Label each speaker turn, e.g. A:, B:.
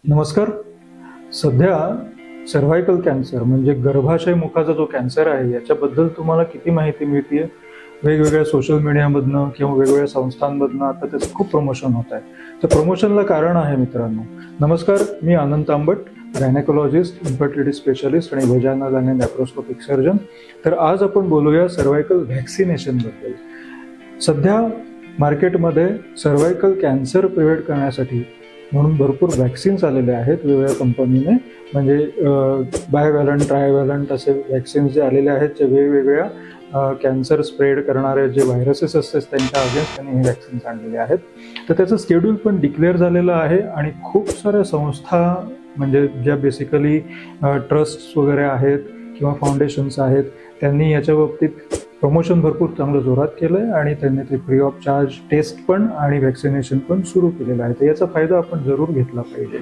A: नमस्कार. सध्या cervical cancer म्हणजे गर्भाशय मुखाचा जो कॅन्सर आहे याच्याबद्दल तुम्हाला किती माहिती मिळते? वेगवेगळ्या सोशल मीडियामधनं किंवा वेगवेगळ्या संस्थांमधनं आता त्याचं खूप प्रमोशन होत आहे. तर प्रमोशनला कारण आहे मित्रांनो. नमस्कार, मी आनंद तांबट, गायनेकोलॉजिस्ट, इन्फर्टिलिटी स्पेशलिस्ट आणि व्हेजाइनल आणि लॅप्रोस्कोपिक सर्जन. तर आज आपण बोलूया सर्व्हायकल व्हॅक्सिनेशन बद्दल. सध्या मार्केटमध्ये सर्व्हायकल कॅन्सर प्रिव्हेंट करण्यासाठी म्हणून भरपूर वॅक्सिन्स आलेले आहेत वेगवेगळ्या कंपनीने. म्हणजे बायव्हॅलंट, ट्रायव्हॅलंट असे वॅक्सिन्स जे आलेले आहेत, जे वेगवेगळ्या कॅन्सर स्प्रेड करणारे जे व्हायरसेस असतात त्यांच्या अगेन्स्ट त्यांनी हे वॅक्सिन्स आणलेले आहेत. तर त्याचं शेड्यूल पण डिक्लेअर झालेलं आहे आणि खूप साऱ्या संस्था म्हणजे ज्या बेसिकली ट्रस्ट्स वगैरे आहेत किंवा फाउंडेशन्स आहेत त्यांनी याच्या बाबतीत प्रमोशन भरपूर चांगलं जोरात केलं आहे आणि त्यांनी ते फ्री ऑफ चार्ज टेस्ट पण आणि वॅक्सिनेशन पण सुरू केलेलं आहे. तर याचा फायदा आपण जरूर घेतला पाहिजे.